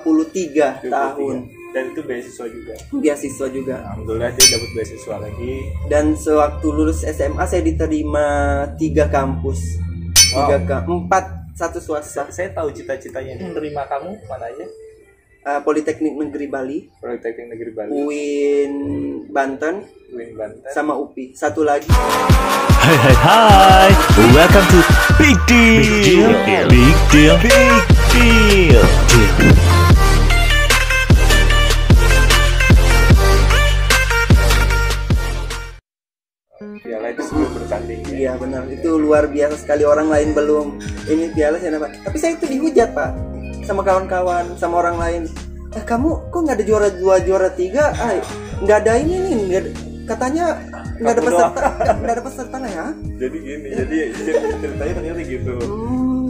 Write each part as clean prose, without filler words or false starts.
23 tahun. Dan itu beasiswa juga. Beasiswa juga. Alhamdulillah dia dapat beasiswa lagi. Dan sewaktu lulus SMA saya diterima 3 kampus. 4 satu swasta. Saya tahu cita-citanya menerima kamu mana aja? Politeknik Negeri Bali, Politeknik Negeri Bali, UIN Banten, sama UPI. Satu lagi. Hai, welcome to Big Deal. Big Deal. Big Deal. Piala itu sebelum bertanding. Iya benar, itu luar biasa sekali, orang lain belum. Ini piala saya dapat. Tapi saya itu dihujat Pak, sama kawan-kawan, sama orang lain. Kamu kok nggak ada juara 2, juara 3? Nggak ada ini nih, katanya nggak ada peserta ya? Jadi gini, jadi ceritanya ternyata gitu.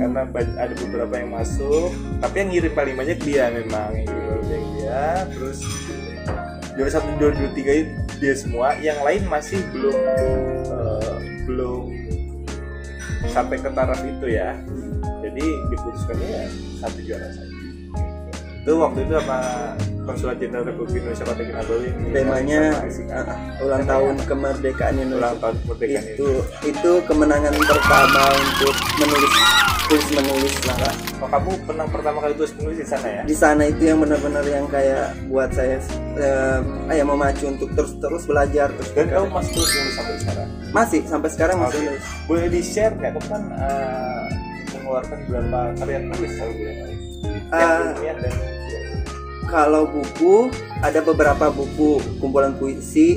Karena ada beberapa yang masuk, tapi yang ngirim paling banyak dia memang, dia. Terus juara 1, juara 2, 3 itu dia semua. Yang lain masih belum sampai ke taraf itu ya. Jadi diputuskannya ya 1 juara saja. Itu waktu itu sama Konsulat Jenderal Republik Indonesia Kota Kinabalu. Temanya ulang tahun kemerdekaan Indonesia. Ulang tahun kemerdekaan itu kemenangan pertama untuk menulis lah. Oh, kamu pernah pertama kali tulis menulis di sana ya? Di sana itu yang benar-benar yang kayak buat saya memacu untuk terus belajar terus. Dan kamu masih terus menulis sampai sekarang? Masih sampai sekarang masih nulis. Boleh di share nggak? Kamu kan mengeluarkan berapa karya tulis kalau boleh? Kalau buku ada beberapa buku kumpulan puisi,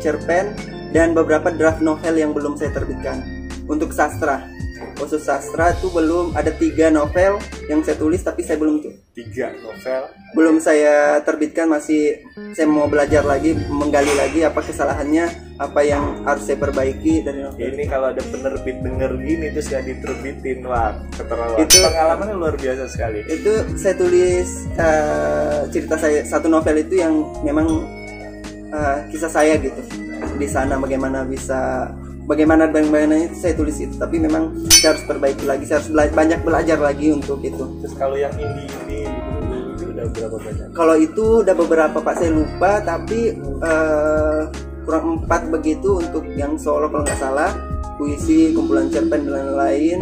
cerpen, dan beberapa draft novel yang belum saya terbitkan. Untuk sastra, khusus sastra itu belum, ada 3 novel yang saya tulis tapi saya belum 3 novel belum saya terbitkan. Masih saya mau belajar lagi, menggali lagi apa kesalahannya, apa yang harus saya perbaiki dari novel. Ini kalau ada penerbit denger gini terus gak diterbitin, wah keterlaluan. Itu pengalamannya luar biasa sekali. Itu saya tulis cerita saya, satu novel itu yang memang kisah saya gitu. Di sana bagaimana itu saya tulis itu, tapi memang saya harus perbaiki lagi, saya harus banyak belajar lagi untuk itu. Terus kalau yang ini itu udah berapa banyak? Kalau itu udah beberapa Pak, saya lupa, tapi kurang 4 begitu untuk yang solo kalau nggak salah, puisi, kumpulan cerpen dan lain-lain.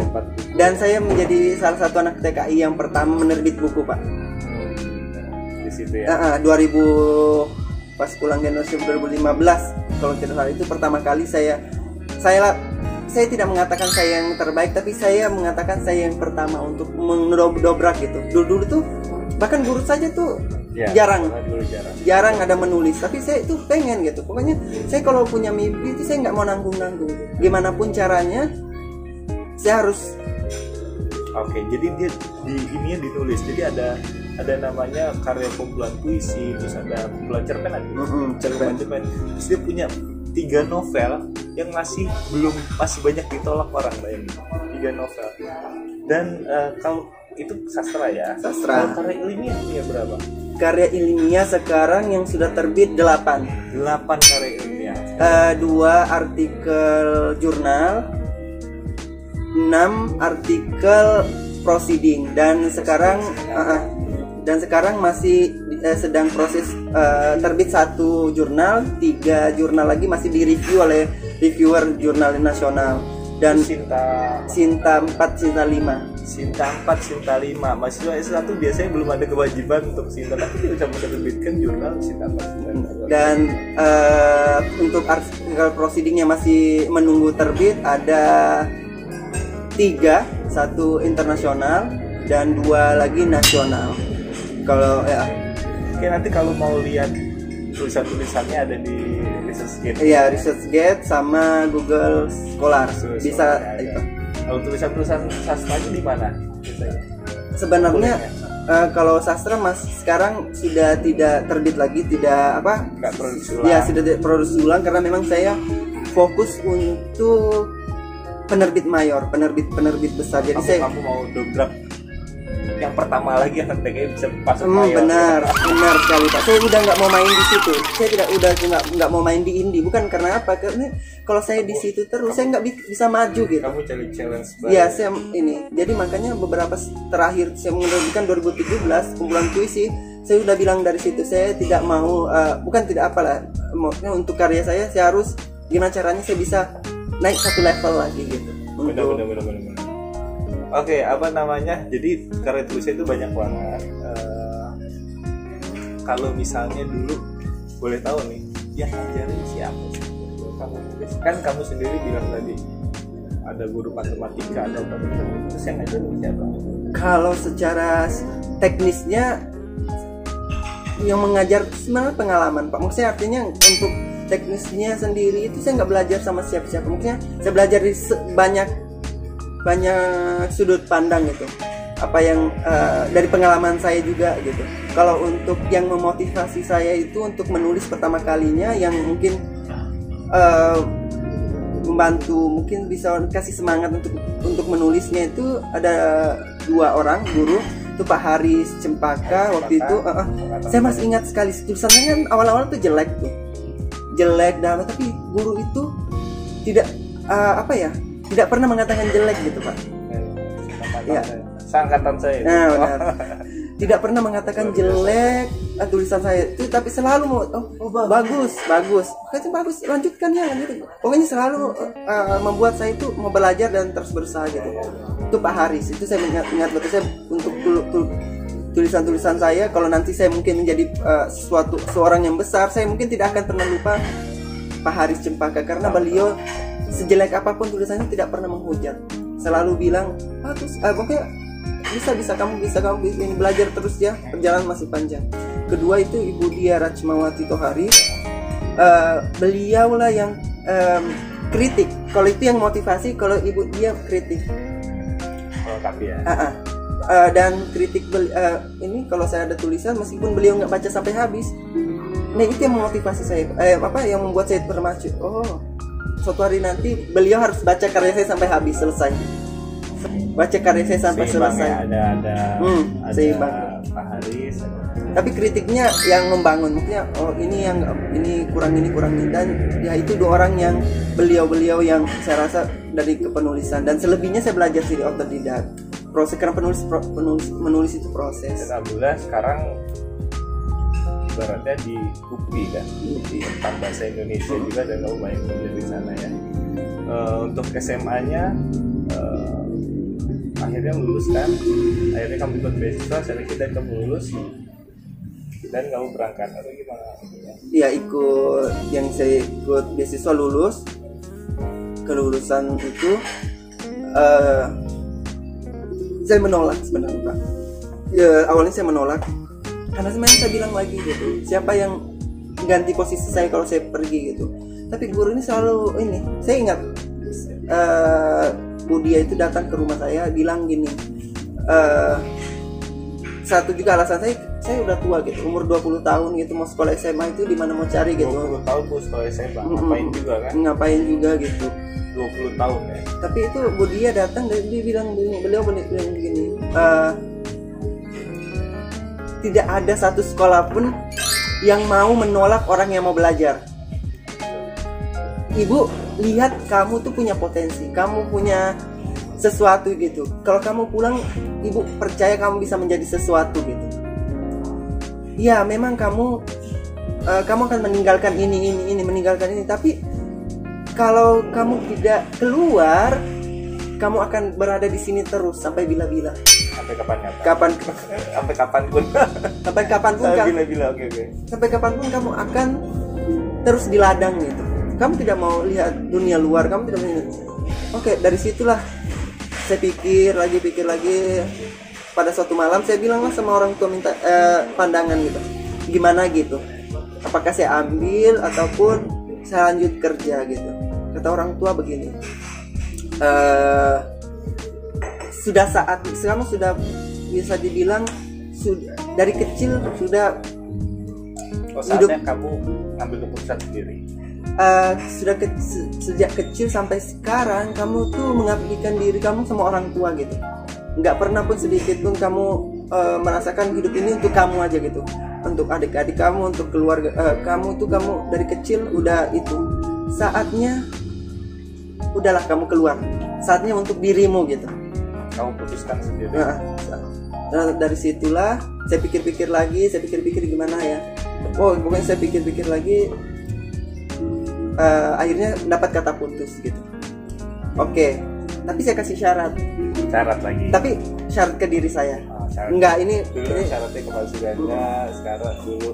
Dan saya menjadi salah satu anak TKI yang pertama menerbit buku Pak. Di situ ya. 2000 pas pulang generasi 2015 kalau tidak salah, itu pertama kali saya tidak mengatakan saya yang terbaik, tapi saya mengatakan saya yang pertama untuk mendobrak gitu. Dulu tuh bahkan guru saja tuh jarang ada menulis, tapi saya itu pengen gitu. Pokoknya saya kalau punya mimpi itu saya nggak mau nanggung. Gimana pun caranya saya harus. Oke, jadi dia di ininya ditulis. Jadi ada namanya karya kumpulan puisi, terus ada kumpulan cerpen lagi. Cerpen. Terus dia punya 3 novel yang masih banyak ditolak orang, bayangin. 3 novel. Dan kalau itu sastra ya. Sastra. Kalau karya ilmiah punya berapa? Karya ilmiah sekarang yang sudah terbit 8 karya ilmiah. 2 artikel jurnal, 6 artikel proceeding, dan sekarang masih sedang proses terbit 1 jurnal, 3 jurnal lagi masih direview oleh reviewer jurnal nasional. Dan Sinta 4, Sinta 5. Sinta 4, Sinta 5. Mahasiswa S1 biasanya belum ada kewajiban untuk Sinta, tapi dia bisa menerbitkan jurnal Sinta 4, Sinta 5. Dan untuk artikel proceedingnya masih menunggu terbit, ada 3, 1 internasional dan 2 lagi nasional. Kalau Oke, nanti kalau mau lihat tulisan-tulisannya ada di ResearchGate. Iya, ResearchGate sama Google Scholar. Bisa itu. Kalau tulisan-tulisan sastranya di mana biasanya? Sebenarnya kalau sastra sekarang sudah tidak terbit lagi, tidak produksi ulang. Ya, sudah tidak produksi ulang karena memang saya fokus untuk penerbit mayor, penerbit besar. Jadi kamu mau dobrak yang pertama lagi yang TKI bisa masuk mayor. Benar sekali Pak. Saya udah nggak mau main di situ. Saya nggak mau main di indie. Bukan karena apa? Karena kalau saya di situ terus saya nggak bisa maju gitu. Kamu cari challenge baru. Iya, saya ini. Jadi makanya beberapa terakhir saya menerbitkan 2017 kumpulan puisi. Saya udah bilang dari situ saya tidak mau, bukan tidak apalah. Maksudnya untuk karya saya harus gimana caranya saya bisa naik satu level lagi gitu. Benar. Oke, apa namanya? Jadi karya tulisnya itu banyak banget. Kalau misalnya dulu boleh tahu nih, yang ngajarin siapa sih? Kamu tulis kan kamu sendiri bilang tadi ada guru matematika atau apa, terus yang ngajarin siapa? Kalau secara teknisnya yang mengajar sebenarnya pengalaman Pak. Maksudnya artinya untuk teknisnya sendiri itu saya nggak belajar sama siapa-siapa. Maksudnya saya belajar di banyak sudut pandang gitu. Apa yang dari pengalaman saya juga gitu. Kalau untuk yang memotivasi saya itu untuk menulis pertama kalinya, yang mungkin membantu, mungkin bisa kasih semangat untuk menulisnya, itu ada 2 orang guru. Itu Pak Haris Cempaka waktu itu. Saya masih ingat sekali tulisannya kan awal-awal tuh jelek tapi guru itu tidak tidak pernah mengatakan jelek gitu Pak. Ya. Seangkatan saya. Nah, benar. Tidak pernah mengatakan jelek tulisan saya itu, tapi selalu bagus. Kayaknya bagus, lanjutkan ya. Pokoknya selalu membuat saya itu mau belajar dan terus berusaha gitu. Itu Pak Haris, itu saya ingat betul. Saya untuk tulisan-tulisan saya, kalau nanti saya mungkin menjadi seorang yang besar, saya mungkin tidak akan pernah lupa Pak Haris Cempaka, karena beliau sejelek apapun tulisannya tidak pernah menghujat, selalu bilang bagus, pokoknya bisa kamu ini, belajar terus ya, perjalanan masih panjang. Kedua itu Ibu Dia Rachmawati Tohari, beliau lah yang kritik. Kalau itu yang motivasi, kalau Ibu Dia kritik. Tapi ya. Dan kritik ini kalau saya ada tulisan meskipun beliau nggak baca sampai habis, nah itu yang memotivasi saya, yang membuat saya termacu. Suatu hari nanti beliau harus baca karya saya sampai habis, selesai. Baca karya saya sampai selesai. Ya, ada Pak Haris. Tapi kritiknya yang membangun, maksudnya ini kurang ini, dan ya itu 2 orang yang beliau yang saya rasa dari kepenulisan, dan selebihnya saya belajar sih otodidak. Proses, karena menulis itu proses. Dan alhamdulillah sekarang ibaratnya di UPI kan, tentang bahasa Indonesia juga, dan kamu banyak belajar di sana ya. Untuk SMA-nya akhirnya lulus kan, akhirnya kamu ikut beasiswa, seleksi dan kamu lulus, dan kamu berangkat atau gimana? Iya, ikut, yang saya ikut beasiswa lulus. Kelulusan itu saya menolak sebenarnya Pak. Ya, awalnya saya menolak karena sebenarnya saya bilang lagi gitu, siapa yang ganti posisi saya kalau saya pergi gitu. Tapi guru ini selalu ini, saya ingat Bu Dia itu datang ke rumah saya bilang gini, satu juga alasan saya udah tua gitu, umur 20 tahun gitu, mau sekolah SMA itu di mana mau cari gitu. 20 tahun mau sekolah SMA, ngapain juga kan? Ngapain juga gitu. 20 tahun ya. Tapi itu Bu Dia datang dan dia bilang beliau bilang begini, tidak ada satu sekolah pun yang mau menolak orang yang mau belajar. Ibu lihat kamu tuh punya potensi, kamu punya sesuatu gitu. Kalau kamu pulang, Ibu percaya kamu bisa menjadi sesuatu gitu. Ya memang kamu akan meninggalkan ini, tapi kalau kamu tidak keluar, kamu akan berada di sini terus sampai bila-bila. Sampai kapan? Sampai kapanpun. Sampai kapanpun. Bila-bila, oke. Sampai kapanpun kamu akan terus di ladang gitu. Kamu tidak mau lihat dunia luar, kamu tidak mau. Oke, dari situlah saya pikir lagi. Pada suatu malam saya bilanglah sama orang tua, minta pandangan gitu. Gimana gitu? Apakah saya ambil ataupun saya lanjut kerja gitu? Kata orang tua begini, sudah kamu sudah bisa dibilang dari kecil sudah saatnya kamu ambil keputusan sendiri. Sejak kecil sampai sekarang kamu tuh mengabdikan diri kamu sama orang tua gitu. nggak pernah pun sedikit pun kamu merasakan hidup ini untuk kamu aja gitu, untuk adik-adik kamu, untuk keluarga kamu. Itu kamu dari kecil udah itu saatnya, udahlah kamu keluar, saatnya untuk dirimu gitu. Kamu putuskan sendiri. Nah, dari situlah saya pikir-pikir lagi, saya pikir-pikir gimana ya. Pokoknya saya pikir-pikir lagi, akhirnya dapat kata putus gitu. Oke, tapi saya kasih syarat Lagi. tapi syarat ke diri saya. Enggak, ini syaratnya ke Mas Suganda, sekarang dulu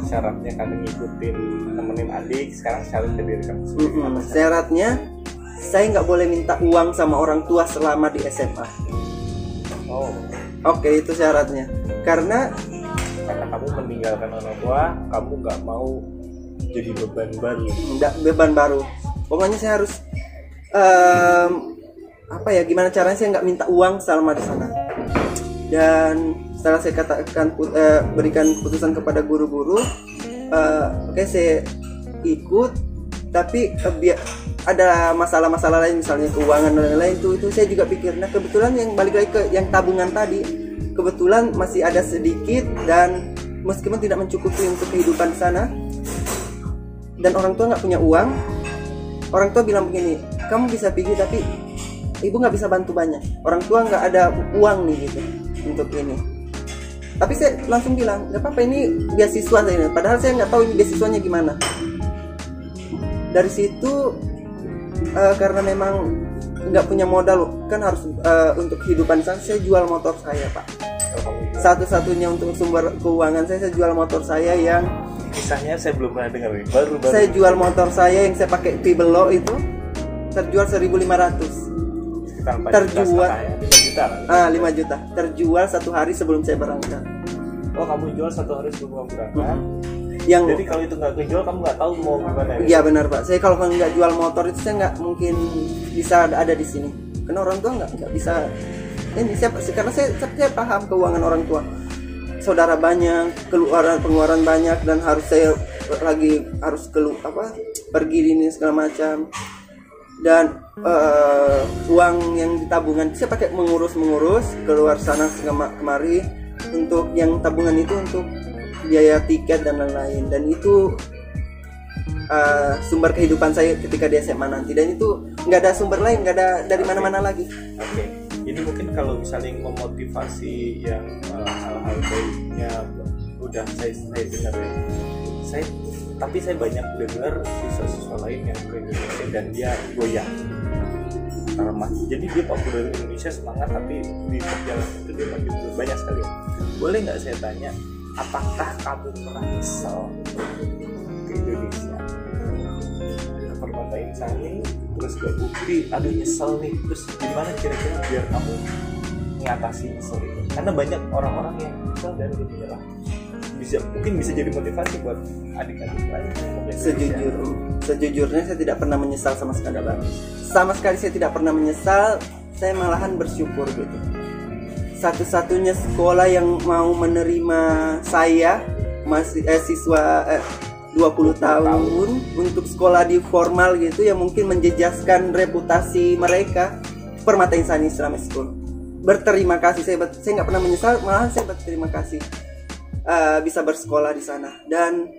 syaratnya karena ngikutin nemenin adik, sekarang syarat ke diri kamu sendiri. Syaratnya saya nggak boleh minta uang sama orang tua selama di SMA. Oke, itu syaratnya. Karena kamu meninggalkan orang tua, kamu nggak mau jadi beban baru. Enggak, beban baru. Pokoknya saya harus gimana caranya saya nggak minta uang selama di sana. Dan setelah saya katakan berikan keputusan kepada guru-guru, saya ikut. Tapi ada masalah-masalah lain, misalnya keuangan dan lain-lain, itu saya juga pikir. Nah, kebetulan yang balik lagi ke yang tabungan tadi, kebetulan masih ada sedikit, dan meskipun tidak mencukupi untuk kehidupan di sana, dan orang tua nggak punya uang. Orang tua bilang begini, kamu bisa pergi tapi ibu nggak bisa bantu banyak, orang tua nggak ada uang nih gitu untuk ini. Tapi saya langsung bilang, nggak apa-apa, ini beasiswa saya. Padahal saya nggak tahu ini beasiswanya gimana. Dari situ karena memang nggak punya modal, kan harus untuk kehidupan saya jual motor saya, Pak. Satu-satunya untuk sumber keuangan saya jual motor saya yang kisahnya saya belum pernah dengar ini. Baru. Saya jual motor saya yang saya pakai Pibelo itu terjual 1.500. Terjual 5 juta. Terjual 1 hari sebelum saya berangkat. Kamu jual 1 hari sebelum berangkat. Jadi kalau itu nggak kejual, kamu nggak tahu mau gimana ya? Iya benar, Pak. Saya kalau nggak jual motor itu saya nggak mungkin bisa ada di sini. Karena orang tua nggak bisa. Karena saya paham keuangan orang tua. Saudara banyak, pengeluaran banyak, dan harus saya harus pergi ini segala macam. Dan uang yang di tabungan saya pakai mengurus keluar sana kemari. Untuk yang tabungan itu untuk biaya tiket dan lain-lain, dan itu sumber kehidupan saya ketika di SMA nanti, dan itu nggak ada sumber lain, nggak ada dari mana-mana lagi. Oke. Ini mungkin kalau misalnya memotivasi yang hal-hal baiknya udah saya dengar ya. Tapi saya banyak dengar siswa-siswa lain yang ke Indonesia dan dia goyah. Jadi dia populer di Indonesia semangat, tapi di perjalanan itu dia makin banyak sekali. Boleh nggak saya tanya, apakah kamu pernah nyesel ke Indonesia? Permata Insani, terus ke Bukti, aduh nyesel nih. Terus gimana kira-kira biar kamu mengatasi nyesel itu? Karena banyak orang-orang yang nyesel dan dia menyerah. Mungkin bisa jadi motivasi buat adik-adik lain. Sejujurnya saya tidak pernah menyesal sama sekali, Bang. Sama sekali saya tidak pernah menyesal. Saya malahan bersyukur gitu. Satu-satunya sekolah yang mau menerima saya masih siswa 20 tahun untuk sekolah di formal gitu, yang mungkin menjejaskan reputasi mereka, Permata Insani Islamic School. Berterima kasih, saya nggak pernah menyesal, malahan saya berterima kasih bisa bersekolah di sana. Dan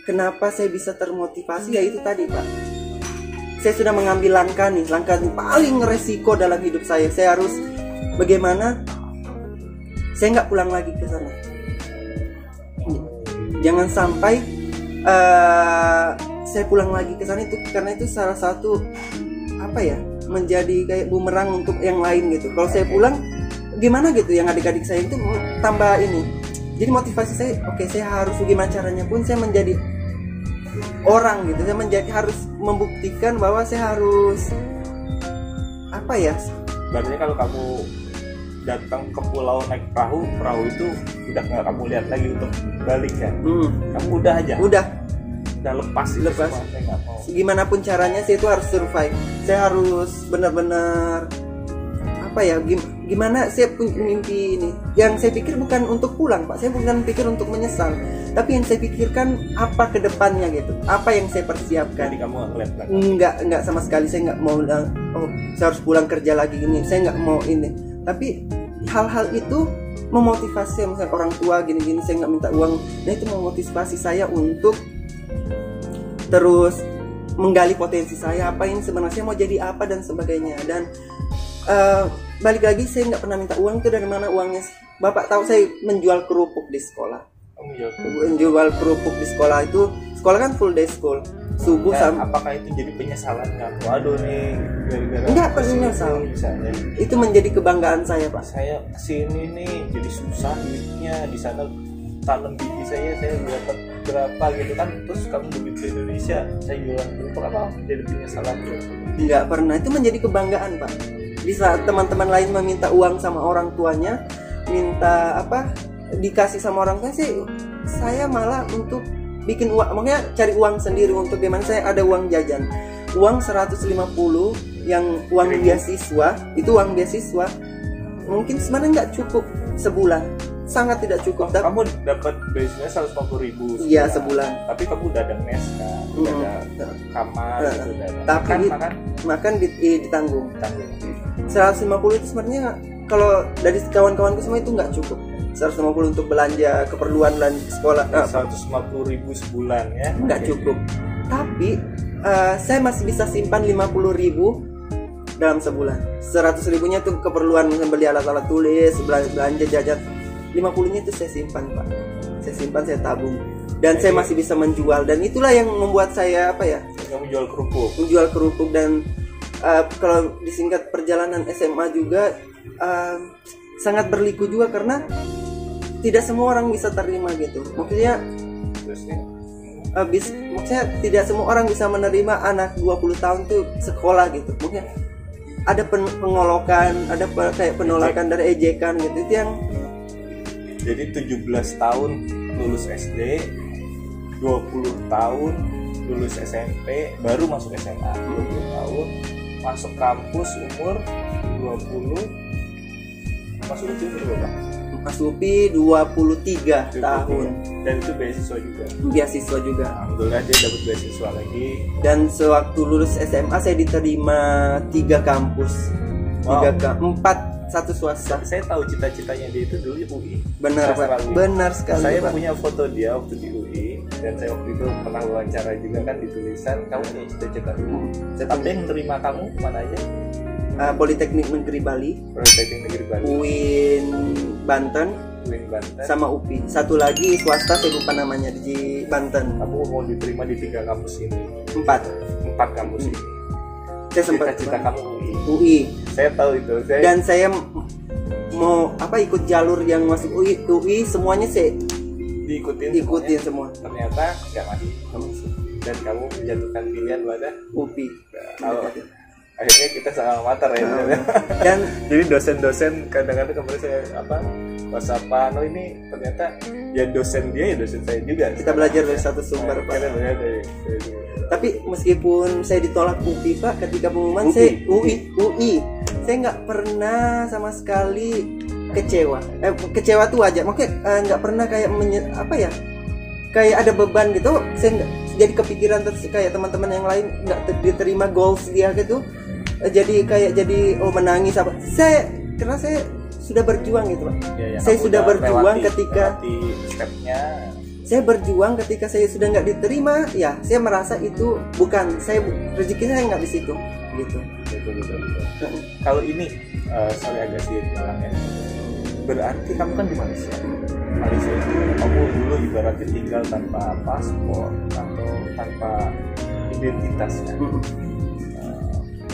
kenapa saya bisa termotivasi, ya itu tadi, Pak. Saya sudah mengambil langkah paling resiko dalam hidup saya. Saya harus bagaimana saya nggak pulang lagi ke sana. Jangan sampai saya pulang lagi ke sana, itu karena itu salah satu menjadi kayak bumerang untuk yang lain gitu. Kalau saya pulang gimana gitu, yang adik-adik saya itu tambah ini. Jadi motivasi saya, saya harus gimana caranya pun saya menjadi orang gitu. Saya harus membuktikan bahwa saya harus Berarti kalau kamu datang ke pulau naik perahu itu udah nggak kamu lihat lagi untuk balik kan? Kamu udah aja. Udah lepas. Gimana pun caranya saya itu harus survive. Saya harus benar-benar gimana saya punya mimpi ini. Yang saya pikir bukan untuk pulang, Pak. Saya bukan pikir untuk menyesal, tapi yang saya pikirkan apa ke depannya gitu. Apa yang saya persiapkan. Jadi kamu ngeliat enggak sama sekali. Saya nggak mau saya harus pulang kerja lagi ini. Saya nggak mau ini. Tapi hal-hal itu memotivasi misalnya orang tua gini-gini saya nggak minta uang, nah itu memotivasi saya untuk terus menggali potensi saya, apa yang sebenarnya mau jadi apa dan sebagainya. Dan balik lagi, saya nggak pernah minta uang. Itu dari mana uangnya sih? Bapak tahu saya menjual kerupuk di sekolah. Menjual kerupuk di sekolah itu, sekolah kan full day school, subuh sampai. Apakah itu jadi penyesalan nggak? Waduh nih, gara-gara nggak menyesal. Itu menjadi kebanggaan saya, Pak. Saya kesini nih jadi susah duitnya, di sana tanam biji saya dapat berapa gitu kan, terus kamu begitu ke Indonesia saya jualan kerupuk, apa jadi penyesalan? Nggak pernah, itu menjadi kebanggaan, Pak. Di saat teman-teman lain meminta uang sama orang tuanya, minta apa dikasih sama orang tua, saya malah untuk bikin uang, makanya cari uang sendiri. Untuk gimana, saya ada uang jajan, uang 150 yang uang beasiswa, itu uang beasiswa mungkin sebenarnya nggak cukup sebulan, sangat tidak cukup. Kamu dapat beasiswa 150.000 iya sebulan, tapi kamu udah ada mes kan, udah ada kamar, udah ada tapi makan ditanggung. 150 itu sebenarnya kalau dari kawan-kawanku semua itu nggak cukup. 150 untuk belanja keperluan dan sekolah. 150.000 sebulan ya. Nggak cukup. Tapi saya masih bisa simpan 50.000 dalam sebulan. 100.000-nya tuh keperluan beli alat-alat tulis, belanja jajan. 50-nya itu saya simpan, Pak. Saya simpan, saya tabung. Dan saya masih bisa menjual, dan itulah yang membuat saya apa ya? Kamu jual kerupuk. Menjual kerupuk. Dan kalau disingkat perjalanan SMA juga sangat berliku juga, karena tidak semua orang bisa terima gitu. Maksudnya maksudnya tidak semua orang bisa menerima anak 20 tahun tuh sekolah gitu. Maksudnya ada pengolokan, ada kayak penolakan dari ejekan gitu. Itu yang jadi 17 tahun lulus SD, 20 tahun lulus SMP, baru masuk SMA, 20 tahun masuk kampus umur 20, masuk UPI berapa? Masuk UPI 23 tahun. Dan itu beasiswa juga. Beasiswa juga. Alhamdulillah dia dapat beasiswa lagi. Dan sewaktu lulus SMA saya diterima 3 kampus. 4 satu swasta. Saya tahu cita-citanya dia itu dulu UI. Benar, Pak. Benar sekali. Saya Pak. punya foto dia waktu di UI, dan saya waktu itu pernah wawancara juga kan, di tulisan kamu punya cita-cita dulu. Tapi yang menerima kamu mana aja? Politeknik Negeri Bali, Politeknik Negeri Bali, UIN Banten, sama UPI. Satu lagi swasta saya lupa namanya di Banten. Kamu mau diterima di 3 kampus ini? 4 kampus ini. Saya sempat cita kamu UI. Saya tahu itu. Dan saya mau ikut jalur yang masuk UI semuanya saya diikutin semua. Ternyata nggak masuk. Dan kamu menjatuhkan pilihan pada UPI. Akhirnya kita sama mater ya. Dan jadi dosen-dosen kadang-kadang kemarin saya WhatsAppan, ini ternyata ya dosen dia ya dosen saya juga. Kita belajar dari satu sumber, Pak. Tapi meskipun saya ditolak UPI, Pak, ketika pengumuman saya UI, saya nggak pernah sama sekali kecewa. Kecewa tuh wajar, makanya nggak pernah kayak kayak ada beban gitu. Saya nggak jadi kepikiran terus kayak teman-teman yang lain nggak diterima goals dia gitu. Jadi menangis apa? Karena saya sudah berjuang gitu, Pak. Ya, saya sudah berjuang ketika stepnya. Saya berjuang ketika saya sudah nggak diterima, ya saya merasa itu bukan rezeki saya nggak di situ, gitu. Betul. Kalau ini, sorry agak sedikit ulang ya. Berarti kamu kan di Malaysia. Malaysia itu kamu dulu ibaratnya tinggal tanpa paspor atau tanpa identitasnya.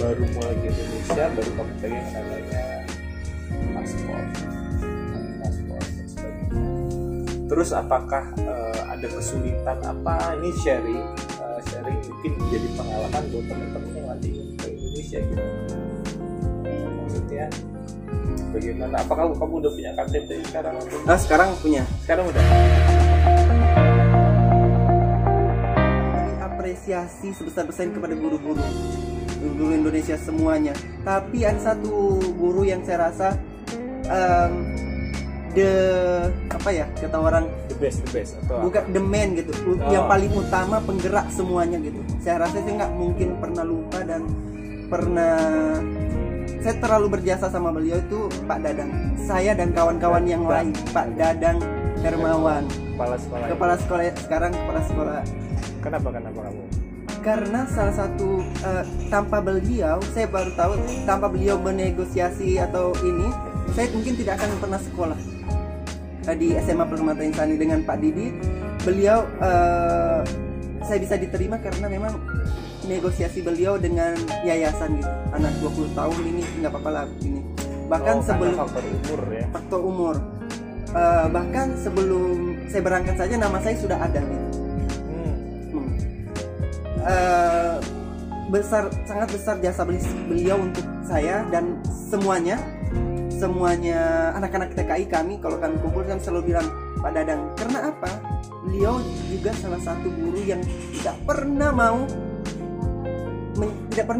Baru mulai ke Indonesia, baru kamu pegang namanya paspor. Terus apakah ada kesulitan apa? Ini sharing mungkin jadi pengalaman buat teman-teman yang nanti ke Indonesia gitu. Maksudnya bagaimana? Apakah kamu udah punya KTP sekarang? Sekarang punya. Sekarang udah. Apresiasi sebesar-besarnya kepada guru Indonesia semuanya. Tapi ada satu guru yang saya rasa kata orang the best atau bukan the man gitu, yang paling utama, penggerak semuanya gitu. Saya rasa saya nggak mungkin pernah lupa dan pernah saya terlalu berjasa sama beliau itu Pak Dadang. Saya dan kawan-kawan yang lain, Pak Dadang Hermawan, kepala sekolah sekarang kepala sekolah. Kenapa kamu? Karena salah satu tanpa beliau, saya baru tahu, tanpa beliau bernegosiasi atau ini, saya mungkin tidak akan pernah sekolah di SMA Permata Insani dengan Pak Didi. Beliau saya bisa diterima karena memang negosiasi beliau dengan yayasan gitu. Anak 20 tahun ini nggak apa-apa lah ini. Bahkan sebelum faktor umur ya. Faktor umur. Bahkan sebelum saya berangkat saja nama saya sudah ada gitu. Sangat besar jasa beliau untuk saya dan semuanya anak-anak TKI kami. Kalau kami kumpul kan selalu bilang Pak Dadang, karena apa? Beliau juga salah satu guru yang tidak pernah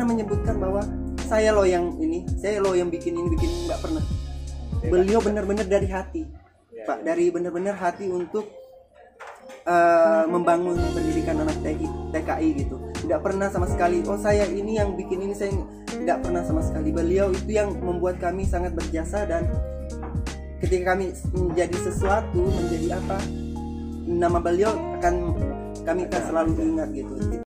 menyebutkan bahwa saya loh yang ini, saya loh yang bikin ini, nggak pernah. Beliau benar-benar dari hati, Pak, dari benar-benar hati untuk membangun pendidikan anak TKI gitu. Tidak pernah sama sekali, oh saya ini yang bikin ini, saya tidak pernah sama sekali. Beliau itu yang membuat kami sangat berjasa, dan ketika kami menjadi sesuatu, menjadi apa, nama beliau kami akan selalu ingat gitu.